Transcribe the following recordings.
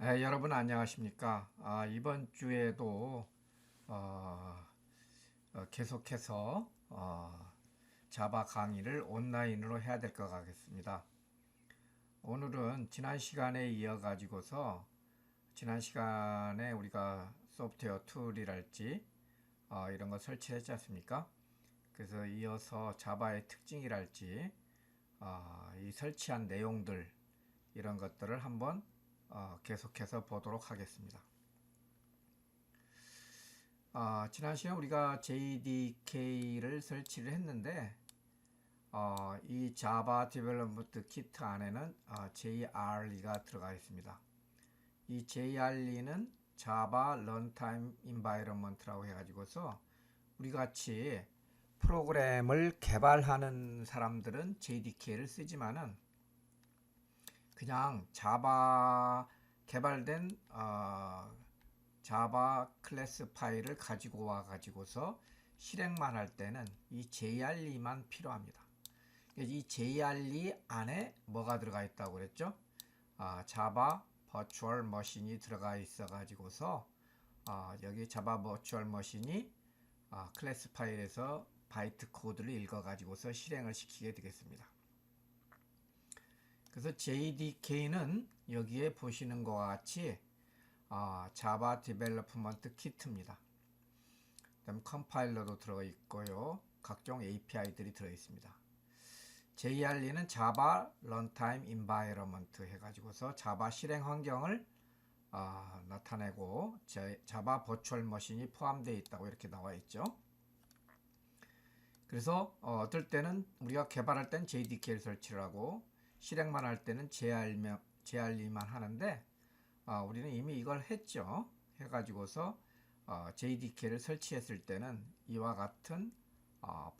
여러분 안녕하십니까? 이번 주에도 어, 계속해서 자바 강의를 온라인으로 해야 될 것 같겠습니다. 오늘은 지난 시간에 이어 가지고서 지난 시간에 우리가 소프트웨어 툴이랄지 이런 거 설치했지 않습니까? 그래서 이어서 자바의 특징이랄지 이 설치한 내용들 이런 것들을 한번 계속해서 보도록 하겠습니다. 지난 시간 우리가 JDK를 설치를 했는데 이 자바 디벨롭먼트 키트 안에는 JRE가 들어가 있습니다. 이 JRE는 자바 런타임 인바이러먼트라고 해가지고서 우리 같이 프로그램을 개발하는 사람들은 JDK를 쓰지만은 그냥 자바 개발된 자바 클래스 파일을 가지고 와 가지고서 실행만 할 때는 이 JRE만 필요합니다. 이 JRE 안에 뭐가 들어가 있다고 그랬죠? 자바 버추얼 머신이 들어가 있어 가지고서 여기 자바 버추얼 머신이 클래스 파일에서 바이트 코드를 읽어 가지고서 실행을 시키게 되겠습니다. 그래서 JDK는 여기에 보시는 것과 같이 자바 디벨롭먼트 키트입니다. 그다음 컴파일러도 들어 있고요. 각종 API들이 들어 있습니다. JRE는 자바 런타임 인바이러먼트 해가지고서 자바 실행 환경을 나타내고 자바 버추얼 머신이 포함되어 있다고 이렇게 나와 있죠. 그래서 어떨 때는 우리가 개발할 땐 JDK를 설치를 하고 실행만 할 때는 JRE만 하는데 우리는 이미 이걸 했죠. 해가지고서 JDK를 설치했을 때는 이와 같은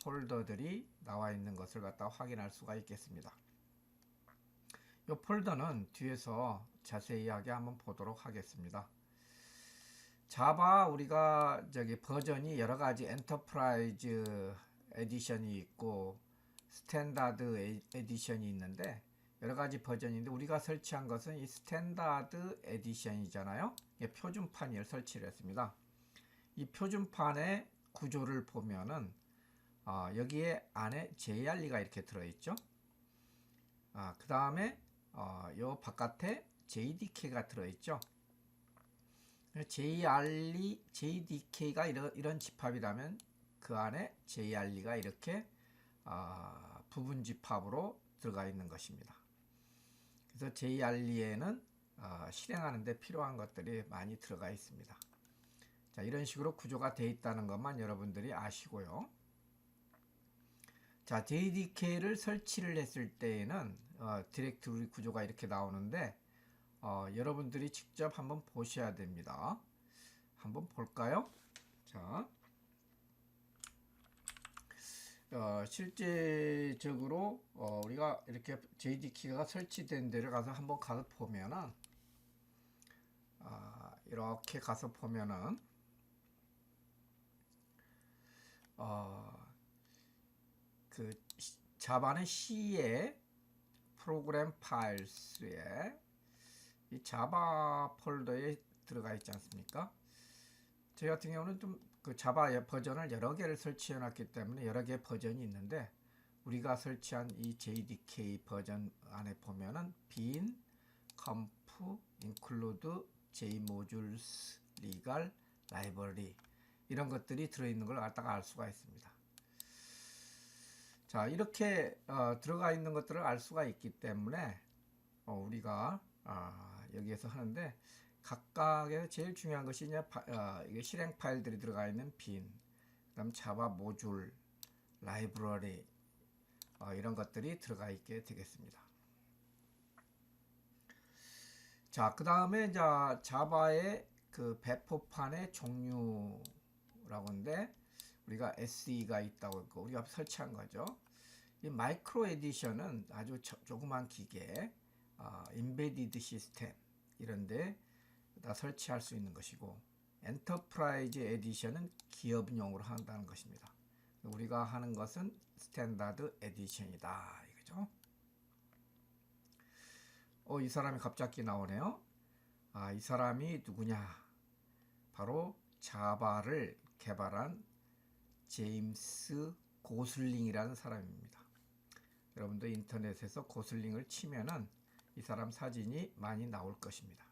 폴더들이 나와 있는 것을 갖다 확인할 수가 있겠습니다. 이 폴더는 뒤에서 자세히하게 한번 보도록 하겠습니다. 자바 우리가 버전이 여러 가지 엔터프라이즈 에디션이 있고 스탠다드 에디션이 있는데 여러 가지 버전인데 우리가 설치한 것은 이 스탠다드 에디션이잖아요. 표준판을 설치를 했습니다. 이 표준판의 구조를 보면은 여기에 안에 JRE가 이렇게 들어있죠. 그 다음에 요 바깥에 JDK가 들어있죠. JDK가 이런 집합이라면 그 안에 JRE가 이렇게 부분 집합으로 들어가 있는 것입니다. 그래서 JRE에는 실행하는 데 필요한 것들이 많이 들어가 있습니다. 자, 이런 식으로 구조가 되어 있다는 것만 여러분들이 아시고요. 자, JDK를 설치를 했을 때에는 디렉토리 구조가 이렇게 나오는데 여러분들이 직접 한번 보셔야 됩니다. 한번 볼까요? 자, 실제적으로 우리가 이렇게 JDK가 설치된 데를 한번 가서 보면은 이렇게 가서 보면은 그 자바는 C의 프로그램 파일스에 이 자바 폴더에 들어가 있지 않습니까? 저 같은 경우는 좀 그 자바 버전을 여러 개를 설치해 놨기 때문에 여러 개 버전이 있는데 우리가 설치한 이 JDK 버전 안에 보면은 bin, conf, include, jmodules, legal, library 이런 것들이 들어있는 걸 갖다가 알 수가 있습니다. 자, 이렇게 들어가 있는 것들을 알 수가 있기 때문에 우리가 여기에서 하는데 각각의 제일 중요한 것이 이게 실행 파일들이 들어가 있는 bin, 그다음 자바 모듈, 라이브러리 이런 것들이 들어가 있게 되겠습니다. 자, 그 다음에 자바의 그 배포판의 종류라고 하는데 우리가 SE가 있다고 했고 우리가 설치한 거죠. 이 마이크로 에디션은 아주 조그만 기계, 인베디드 시스템 이런데 다 설치할 수 있는 것이고 엔터프라이즈 에디션은 기업용으로 한다는 것입니다. 우리가 하는 것은 스탠다드 에디션이다 이거죠. 이 사람이 갑자기 나오네요. 이 사람이 누구냐? 바로 자바를 개발한 제임스 고슬링이라는 사람입니다. 여러분도 인터넷에서 고슬링을 치면은 이 사람 사진이 많이 나올 것입니다.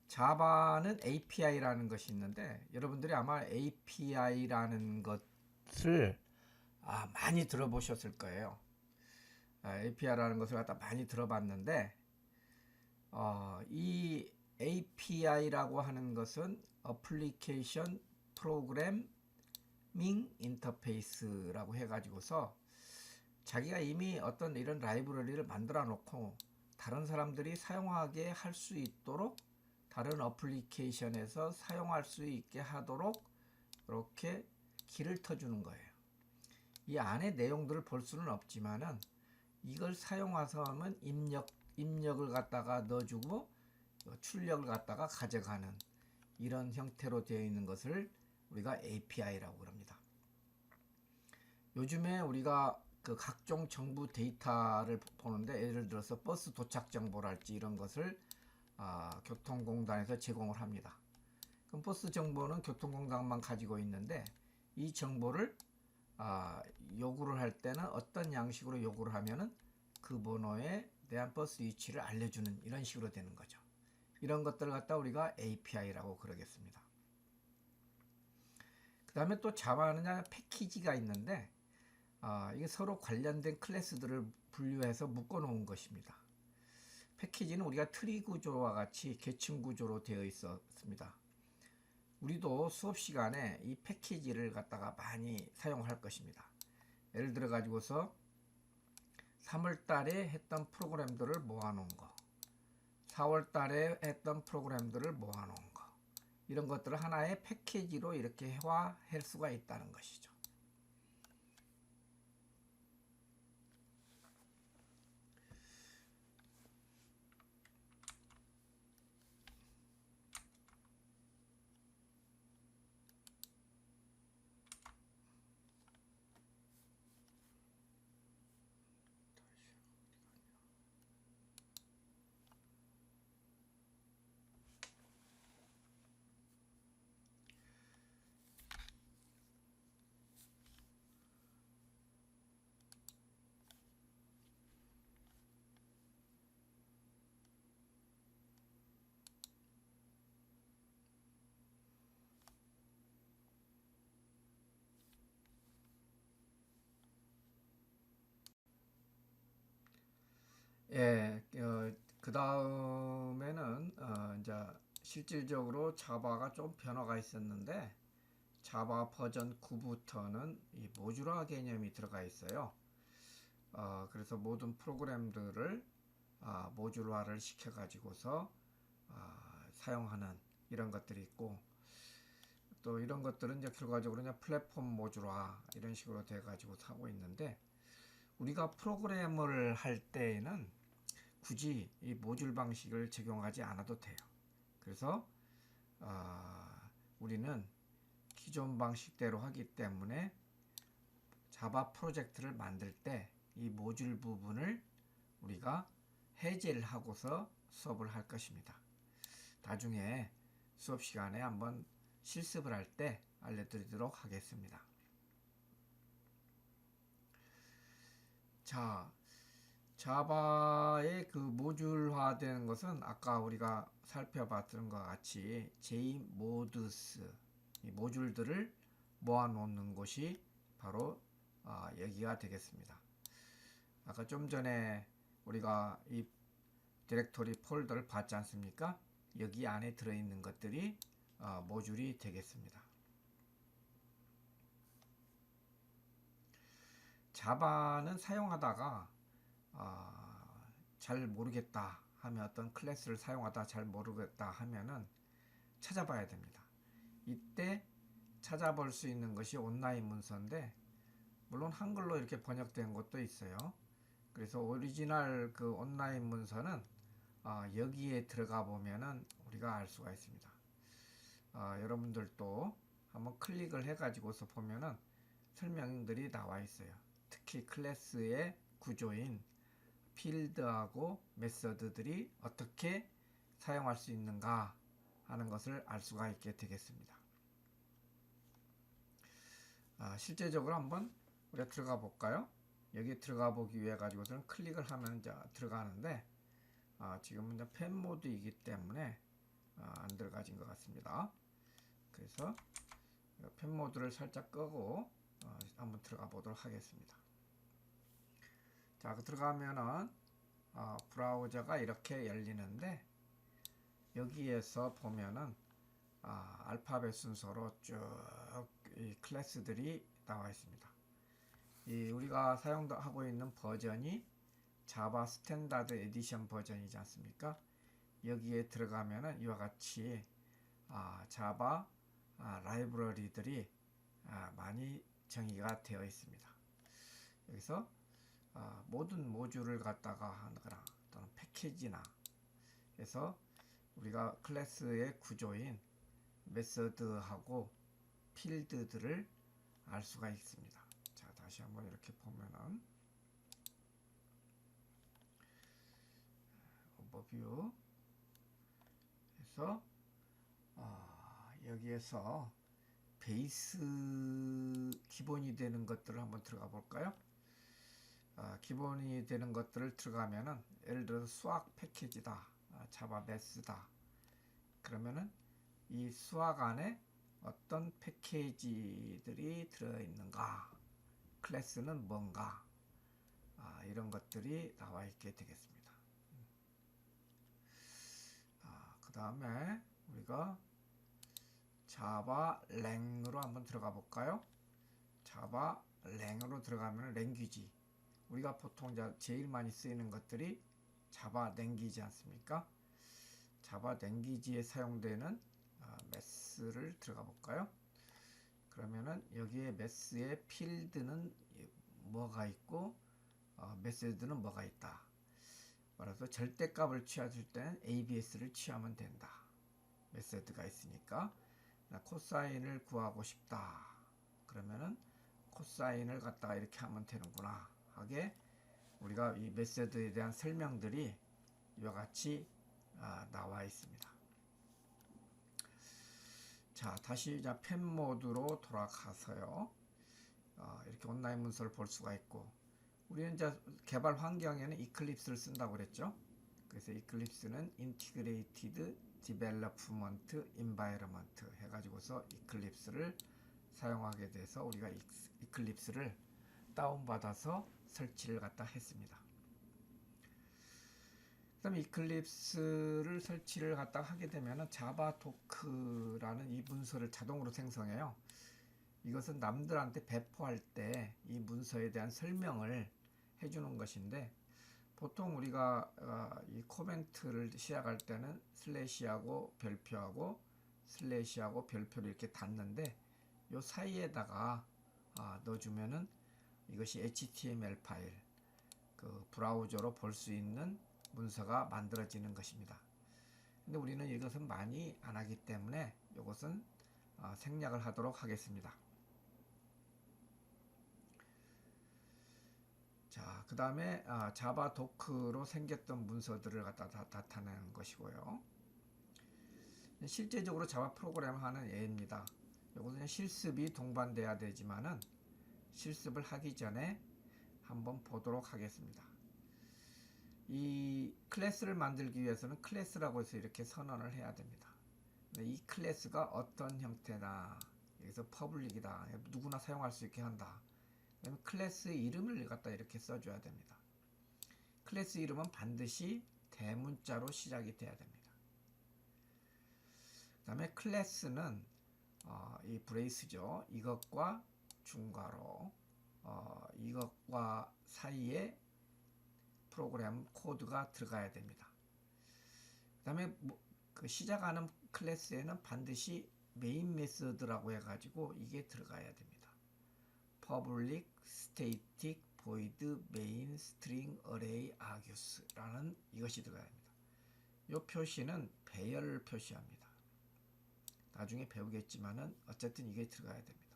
자바는 API라는 것이 있는데 여러분들이 아마 API라는 것을 많이 들어보셨을 거예요. API라는 것을 갖다 많이 들어봤는데 이 API라고 하는 것은 Application Programming Interface라고 해가지고서 자기가 이미 어떤 이런 라이브러리를 만들어 놓고 다른 사람들이 사용하게 할 수 있도록 다른 어플리케이션에서 사용할 수 있게 하도록 이렇게 길을 터주는 거예요. 이 안에 내용들을 볼 수는 없지만은 이걸 사용해서 하면 입력을 갖다가 넣어주고 출력을 갖다가 가져가는 이런 형태로 되어 있는 것을 우리가 API라고 합니다. 요즘에 우리가 그 각종 정부 데이터를 보는데 예를 들어서 버스 도착 정보랄지 이런 것을 교통공단에서 제공을 합니다. 그럼 버스 정보는 교통공단만 가지고 있는데 이 정보를 요구를 할 때는 어떤 양식으로 요구를 하면은 그 번호에 대한 버스 위치를 알려주는 이런 식으로 되는 거죠. 이런 것들을 갖다 우리가 API라고 그러겠습니다. 그 다음에 또 자바는 패키지가 있는데 이게 서로 관련된 클래스들을 분류해서 묶어 놓은 것입니다. 패키지는 우리가 트리 구조와 같이 계층 구조로 되어 있었습니다. 우리도 수업 시간에 이 패키지를 갖다가 많이 사용할 것입니다. 예를 들어 가지고서 3월 달에 했던 프로그램들을 모아놓은 거, 4월 달에 했던 프로그램들을 모아놓은 거, 이런 것들을 하나의 패키지로 이렇게 회화할 수가 있다는 것이죠. 예, 그 다음에는 이제 실질적으로 자바가 좀 변화가 있었는데 자바 버전 9부터는 이 모듈화 개념이 들어가 있어요. 그래서 모든 프로그램들을 모듈화를 시켜가지고서 사용하는 이런 것들이 있고 또 이런 것들은 이제 결과적으로 그냥 플랫폼 모듈화 이런 식으로 돼가지고 하고 있는데 우리가 프로그램을 할 때에는 굳이 이 모듈 방식을 적용하지 않아도 돼요. 그래서 우리는 기존 방식대로 하기 때문에 자바 프로젝트를 만들 때 이 모듈 부분을 우리가 해제를 하고서 수업을 할 것입니다. 나중에 수업 시간에 한번 실습을 할 때 알려드리도록 하겠습니다. 자, 자바의 그 모듈화되는 것은 아까 우리가 살펴봤던 것과 같이 Jmods 이 모듈들을 모아놓는 곳이 바로 여기가 되겠습니다. 아까 좀 전에 우리가 이 디렉토리 폴더를 봤지 않습니까? 여기 안에 들어있는 것들이 모듈이 되겠습니다. 자바는 사용하다가 잘 모르겠다 하면 어떤 클래스를 사용하다 잘 모르겠다 하면은 찾아봐야 됩니다. 이때 찾아볼 수 있는 것이 온라인 문서인데 물론 한글로 이렇게 번역된 것도 있어요. 그래서 오리지널 그 온라인 문서는 여기에 들어가 보면은 우리가 알 수가 있습니다. 여러분들도 한번 클릭을 해 가지고서 보면은 설명들이 나와 있어요. 특히 클래스의 구조인 필드하고 메서드들이 어떻게 사용할 수 있는가 하는 것을 알 수가 있게 되겠습니다. 실제적으로 한번 우리가 들어가 볼까요? 여기 들어가 보기 위해 가지고서는 클릭을 하면 이제 들어가는데 지금은 이제 펜 모드이기 때문에 안 들어가진 것 같습니다. 그래서 펜 모드를 살짝 끄고 한번 들어가 보도록 하겠습니다. 자, 들어가면은 브라우저가 이렇게 열리는데 여기에서 보면은 알파벳 순서로 쭉 이 클래스들이 나와 있습니다. 우리가 사용하고 있는 버전이 자바 스탠다드 에디션 버전이지 않습니까? 여기에 들어가면은 이와 같이 자바 라이브러리들이 많이 정의가 되어 있습니다. 여기서 모든 모듈을 갖다가 하거나 또는 패키지나 해서 우리가 클래스의 구조인 메서드하고 필드들을 알 수가 있습니다. 자, 다시 한번 이렇게 보면은 오버뷰 해서 여기에서 베이스 기본이 되는 것들을 한번 들어가 볼까요? 기본이 되는 것들을 들어가면은 예를 들어서 수학 패키지다, 자바 매스다. 그러면은 이 수학 안에 어떤 패키지들이 들어있는가, 클래스는 뭔가, 이런 것들이 나와 있게 되겠습니다. 그 다음에 우리가 자바 랭으로 한번 들어가 볼까요? 자바 랭으로 들어가면 랭귀지, 우리가 보통 제일 많이 쓰이는 것들이 자바 랭귀지 않습니까? 자바 랭귀지에 사용되는 매스를 들어가 볼까요? 그러면은 여기에 매스의 필드는 뭐가 있고 메소드는 뭐가 있다. 말해서 절대값을 취할 때는 ABS를 취하면 된다. 메소드가 있으니까 코사인을 구하고 싶다. 그러면은 코사인을 갖다가 이렇게 하면 되는구나 하게 우리가 이 메소드에 대한 설명들이 이와 같이 나와 있습니다. 자, 다시 펜 모드로 돌아가서요. 이렇게 온라인 문서를 볼 수가 있고, 우리는 이제 개발 환경에는 이클립스를 쓴다고 그랬죠. 그래서 이클립스는 Integrated Development Environment 해가지고서 이클립스를 사용하게 돼서 우리가 이클립스를 다운받아서 설치를 갖다 했습니다. 그 다음에 이클립스를 설치를 갖다 하게 되면 자바 도크라는 이 문서를 자동으로 생성해요. 이것은 남들한테 배포할 때 이 문서에 대한 설명을 해주는 것인데, 보통 우리가 이 코멘트를 시작할 때는 슬래시하고 별표하고 슬래시하고 별표를 이렇게 닫는데, 요 사이에다가 넣어주면은 이것이 HTML 파일, 그 브라우저로 볼 수 있는 문서가 만들어지는 것입니다. 근데 우리는 이것은 많이 안 하기 때문에 이것은 생략을 하도록 하겠습니다. 자, 그 다음에 자바 도크로 생겼던 문서들을 갖다 나타내는 것이고요. 실제적으로 자바 프로그램 하는 예입니다. 이것은 실습이 동반돼야 되지만은 실습을 하기 전에 한번 보도록 하겠습니다. 이 클래스를 만들기 위해서는 클래스라고 해서 이렇게 선언을 해야 됩니다. 이 클래스가 어떤 형태나, 여기서 퍼블릭이다, 누구나 사용할 수 있게 한다. 그다음에 클래스 이름을 갖다 이렇게 써줘야 됩니다. 클래스 이름은 반드시 대문자로 시작이 돼야 됩니다. 그 다음에 클래스는 이 브레이스죠. 이것과 중괄호, 이것과 사이에 프로그램 코드가 들어가야 됩니다. 그 다음에 그 시작하는 클래스에는 반드시 메인 메서드라고 해가지고 이게 들어가야 됩니다. public static void main string array argues 라는 이것이 들어가야 합니다. 이 표시는 배열을 표시합니다. 나중에 배우겠지만은 어쨌든 이게 들어가야 됩니다.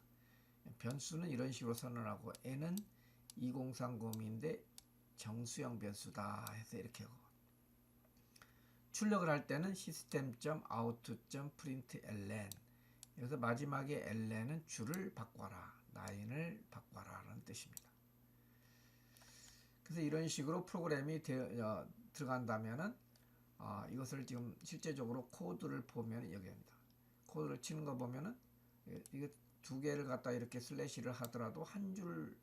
변수는 이런 식으로 선언하고 n은 2030인데 정수형 변수다 해서 이렇게 하고, 출력을 할 때는 system.out.println, 여기서 마지막에 ln은 줄을 바꿔라, 라인을 바꿔라 라는 뜻입니다. 그래서 이런 식으로 프로그램이 들어간다면은 이것을 지금 실제적으로 코드를 보면 여기입니다. 코드를 치는 거 보면은 이거 두 개를 갖다 이렇게 슬래시를 하더라도 한 줄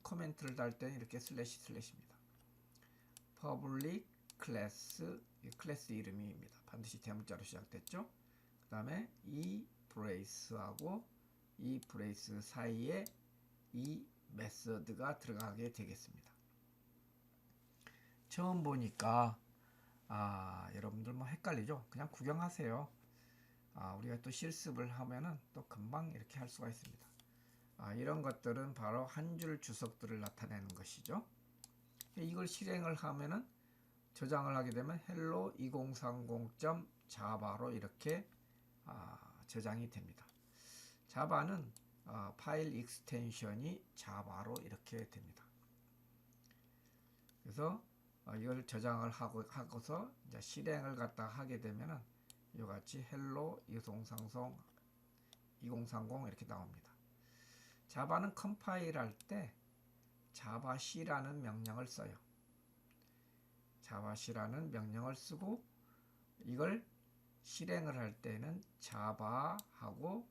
코멘트를 달 때는 이렇게 슬래시입니다. public class, 클래스 이름입니다. 반드시 대문자로 시작됐죠. 그 다음에 이 브레이스하고 이 브레이스 사이에 이 메서드가 들어가게 되겠습니다. 처음 보니까 여러분들 뭐 헷갈리죠? 그냥 구경하세요. 우리가 또 실습을 하면은 또 금방 이렇게 할 수가 있습니다. 이런 것들은 바로 한 줄 주석들을 나타내는 것이죠. 이걸 실행을 하면은 저장을 하게 되면 hello 2030.java로 이렇게 저장이 됩니다. 자바는 파일 익스텐션이 자바로 이렇게 됩니다. 그래서 이걸 저장을 하고서 이제 실행을 갖다 하게 되면은 이같이 hello 2030 이렇게 나옵니다. 자바는 컴파일 할 때 자바C라는 명령을 써요. 자바C라는 명령을 쓰고 이걸 실행을 할 때는 자바하고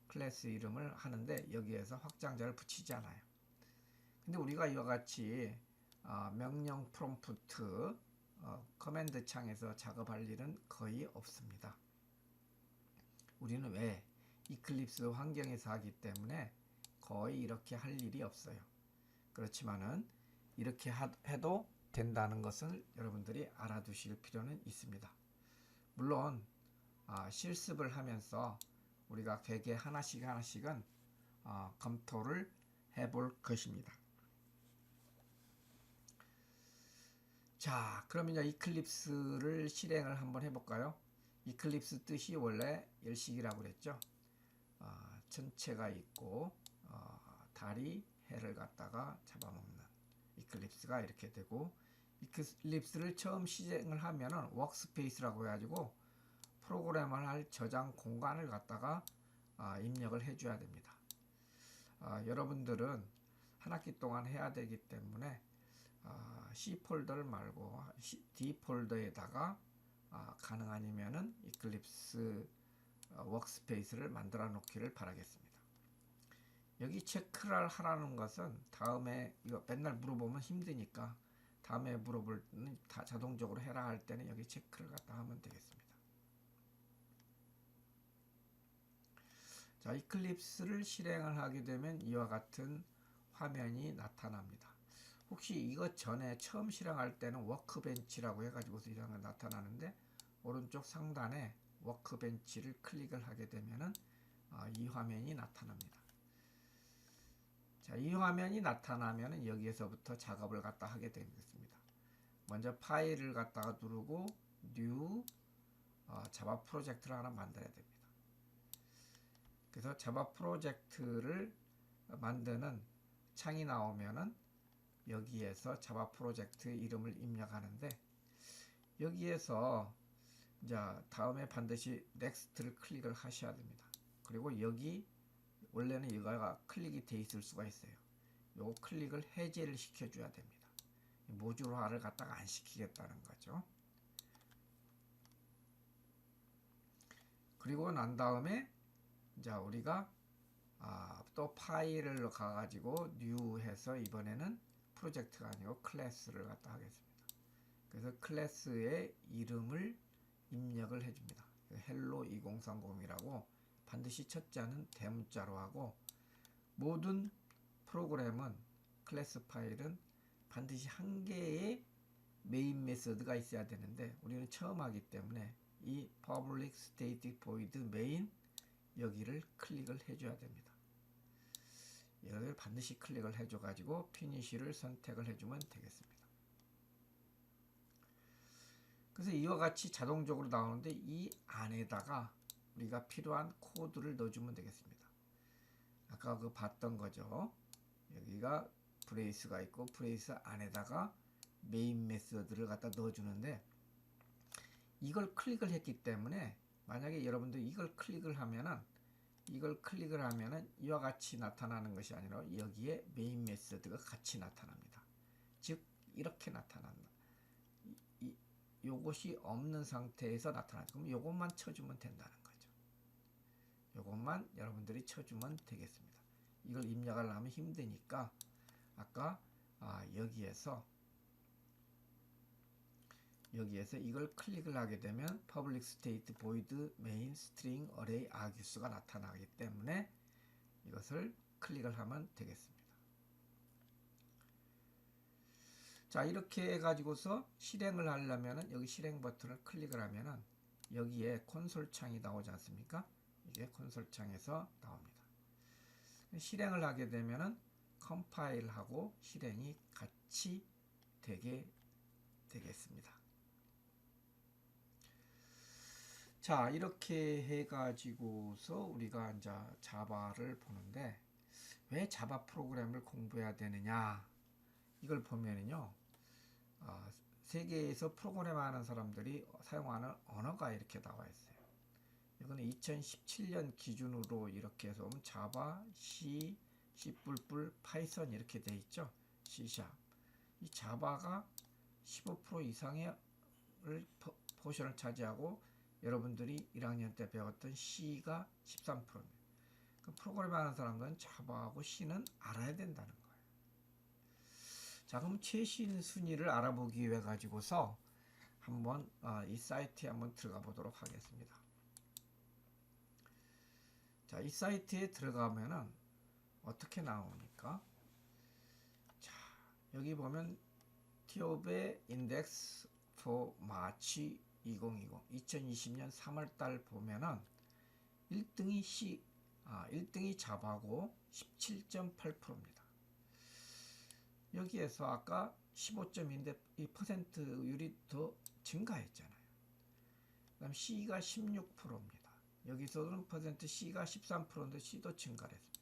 클래스 이름을 하는데 여기에서 확장자를 붙이지 않아요. 근데 우리가 이와 같이 명령 프롬프트 커맨드 창에서 작업할 일은 거의 없습니다. 우리는 왜? 이클립스 환경에서 하기 때문에 거의 이렇게 할 일이 없어요. 그렇지만은 이렇게 해도 된다는 것을 여러분들이 알아두실 필요는 있습니다. 물론 실습을 하면서 우리가 되게 하나씩은 검토를 해볼 것입니다. 자, 그럼 이제 이클립스를 실행을 한번 해볼까요? 이클립스 뜻이 원래 열식이라고 그랬죠. 전체가 있고 달이 해를 갖다가 잡아먹는 이클립스가 이렇게 되고, 이클립스를 처음 실행을 하면은 워크스페이스라고 해가지고 프로그램을 할 저장 공간을 갖다가 입력을 해줘야 됩니다. 여러분들은 한 학기 동안 해야 되기 때문에 C 폴더를 말고 D 폴더에다가 가능하면은 이클립스 워크스페이스를 만들어 놓기를 바라겠습니다. 여기 체크를 하라는 것은 다음에 이거 맨날 물어보면 힘드니까 다음에 물어볼 때는 다 자동적으로 해라 할 때는 여기 체크를 갖다 하면 되겠습니다. 자, 이클립스를 실행을 하게 되면 이와 같은 화면이 나타납니다. 혹시 이것 전에 처음 실행할 때는 워크벤치라고 해가지고서 이런 거 나타나는데, 오른쪽 상단에 워크벤치를 클릭을 하게 되면은 이 화면이 나타납니다. 자, 이 화면이 나타나면은 여기에서부터 작업을 갖다 하게 되겠습니다. 먼저 파일을 갖다가 누르고 뉴 자바 프로젝트를 하나 만들어야 됩니다. 그래서 자바 프로젝트를 만드는 창이 나오면은 여기에서 자바 프로젝트 이름을 입력하는데, 여기에서 이제 다음에 반드시 넥스트를 클릭을 하셔야 됩니다. 그리고 여기 원래는 이거가 클릭이 돼 있을 수가 있어요. 요거 클릭을 해제를 시켜줘야 됩니다. 모듈화를 갖다가 안 시키겠다는 거죠. 그리고 난 다음에 이제 우리가 또 파일을 가가지고 뉴 해서 이번에는 프로젝트가 아니고 클래스를 갖다 하겠습니다. 그래서 클래스의 이름을 입력을 해줍니다. hello 2030이라고 반드시 첫자는 대문자로 하고, 모든 프로그램은 클래스 파일은 반드시 한 개의 메인 메서드가 있어야 되는데 우리는 처음 하기 때문에 이 public static void main 여기를 클릭을 해줘야 됩니다. 여기를 반드시 클릭을 해줘가지고 피니쉬를 선택을 해주면 되겠습니다. 그래서 이와 같이 자동적으로 나오는데 이 안에다가 우리가 필요한 코드를 넣어주면 되겠습니다. 아까 그 봤던 거죠. 여기가 브레이스가 있고 브레이스 안에다가 메인 메서드를 갖다 넣어주는데, 이걸 클릭을 했기 때문에 만약에 여러분들 이걸 클릭을 하면은 이와 같이 나타나는 것이 아니라 여기에 메인 메서드가 같이 나타납니다. 즉 이렇게 나타난다. 요것이 없는 상태에서 나타나죠. 그럼 요것만 쳐주면 된다는 거죠. 요것만 여러분들이 쳐주면 되겠습니다. 이걸 입력을 하면 힘드니까 아까 여기에서 이걸 클릭을 하게 되면 public state void main string array argus가 나타나기 때문에 이것을 클릭을 하면 되겠습니다. 자, 이렇게 해가지고서 실행을 하려면은 여기 실행 버튼을 클릭을 하면은 여기에 콘솔 창이 나오지 않습니까? 이게 콘솔 창에서 나옵니다. 실행을 하게 되면은 컴파일하고 실행이 같이 되게 되겠습니다. 자, 이렇게 해가지고서 우리가 이제 자바를 보는데, 왜 자바 프로그램을 공부해야 되느냐, 이걸 보면은요, 세계에서 프로그램하는 사람들이 사용하는 언어가 이렇게 나와 있어요. 이거는 2017년 기준으로 이렇게 해서 보면 자바, C, C++, 파이썬 이렇게 돼 있죠. C#. 이 자바가 15% 이상의 포션을 차지하고, 여러분들이 1학년 때 배웠던 C가 13%입니다. 그 프로그램 하는 사람들은 자바하고 C는 알아야 된다는 거예요. 자, 그럼 최신 순위를 알아보기 위해 가지고서 한번 이 사이트에 한번 들어가 보도록 하겠습니다. 자, 이 사이트에 들어가면은 어떻게 나옵니까? 자, 여기 보면 TOB의 인덱스 for 마치 2020년 3월달 보면은 1등이 자바고 17.8%입니다. 여기에서 아까 15.2인데 이 퍼센트율이 더 증가했잖아요. 그 다음 C가 16%입니다. 여기서는 퍼센트 C가 13%인데 C도 증가를 했습니다.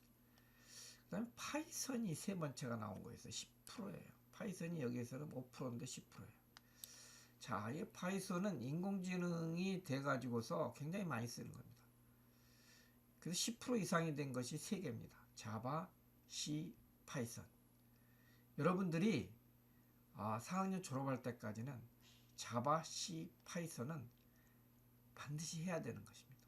그 다음에 파이썬이 세 번째가 나온 거에서 10%예요. 파이썬이 여기에서는 5%인데 10%예요. 자, 이 파이썬은 인공지능이 돼가지고서 굉장히 많이 쓰는 겁니다. 그래서 10% 이상이 된 것이 3개입니다. 자바, C, 파이썬. 여러분들이 4학년 졸업할 때까지는 자바, C, 파이썬은 반드시 해야 되는 것입니다.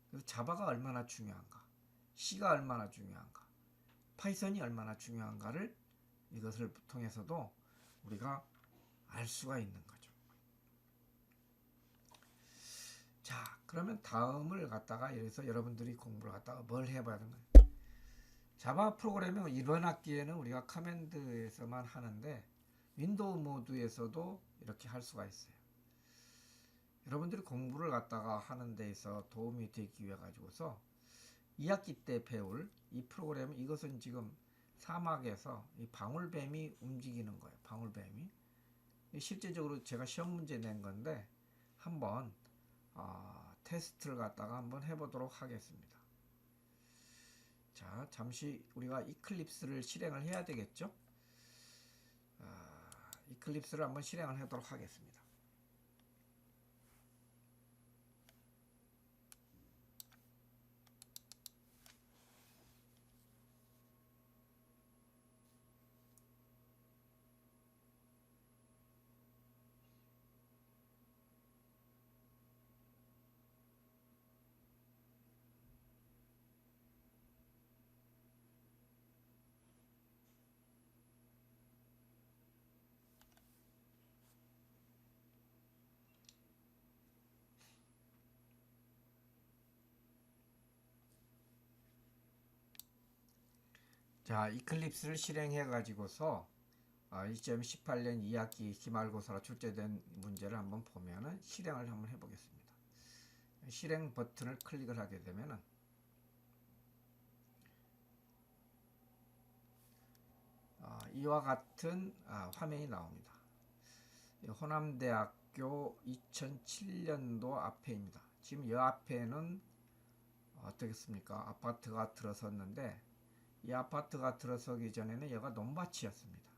그래서 자바가 얼마나 중요한가, C가 얼마나 중요한가, 파이썬이 얼마나 중요한가를 이것을 통해서도 우리가 알 수가 있는 거죠. 자, 그러면 다음을 갖다가 여기서 여러분들이 공부를 갖다가 뭘 해봐야 되는 거예요. 자바 프로그래밍은 이번 학기에는 우리가 커맨드에서만 하는데 윈도우 모드에서도 이렇게 할 수가 있어요. 여러분들이 공부를 갖다가 하는 데 있어 도움이 되기 위해 가지고서 2학기 때 배울 이 프로그램은, 이것은 지금 사막에서 이 방울뱀이 움직이는 거예요. 방울뱀이. 실제적으로 제가 시험 문제 낸 건데 한번 테스트를 갖다가 한번 해보도록 하겠습니다. 자, 잠시 우리가 이클립스를 실행을 해야 되겠죠. 이클립스를 한번 실행을 하도록 하겠습니다. 자, 이클립스를 실행해 가지고서 2018년 2학기 기말고사로 출제된 문제를 한번 보면은 실행을 한번 해보겠습니다. 실행 버튼을 클릭을 하게 되면은 이와 같은 화면이 나옵니다. 호남대학교 2007년도 앞에입니다. 지금 이 앞에는 어떻겠습니까? 아파트가 들어섰는데 이 아파트가 들어서기 전에는 여기가 논밭이었습니다.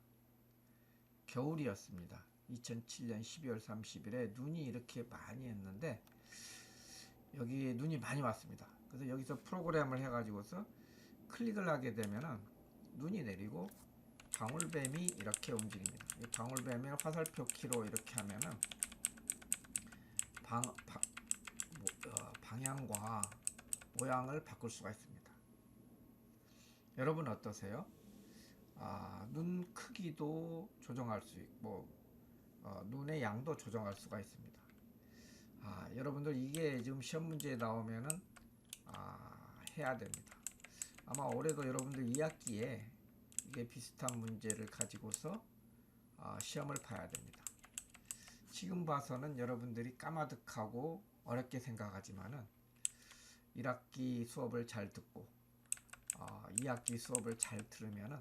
겨울이었습니다. 2007년 12월 30일에 눈이 이렇게 많이 했는데 여기 눈이 많이 왔습니다. 그래서 여기서 프로그램을 해가지고서 클릭을 하게 되면은 눈이 내리고 방울뱀이 이렇게 움직입니다. 이 방울뱀을 화살표 키로 이렇게 하면은 방향과 모양을 바꿀 수가 있습니다. 여러분 어떠세요? 눈 크기도 조정할 수 있고 눈의 양도 조정할 수가 있습니다. 여러분들 이게 지금 시험 문제에 나오면은 해야 됩니다. 아마 올해도 여러분들 2학기에 이게 비슷한 문제를 가지고서 시험을 봐야 됩니다. 지금 봐서는 여러분들이 까마득하고 어렵게 생각하지만은 1학기 수업을 잘 듣고 2학기 수업을 잘 들으면은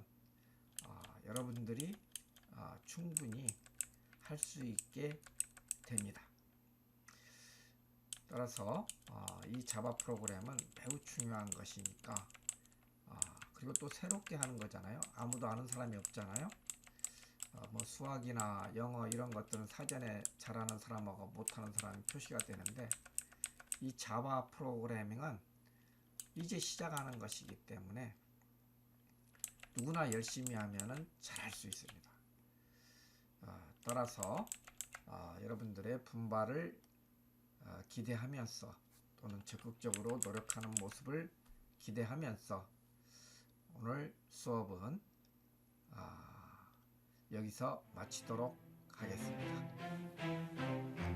여러분들이 충분히 할 수 있게 됩니다. 따라서 이 자바 프로그램은 매우 중요한 것이니까 그리고 또 새롭게 하는 거잖아요. 아무도 아는 사람이 없잖아요. 뭐 수학이나 영어 이런 것들은 사전에 잘하는 사람하고 못하는 사람이 표시가 되는데 이 자바 프로그래밍은 이제 시작하는 것이기 때문에 누구나 열심히 하면은 잘할 수 있습니다. 따라서 여러분들의 분발을 기대하면서 또는 적극적으로 노력하는 모습을 기대하면서 오늘 수업은 여기서 마치도록 하겠습니다.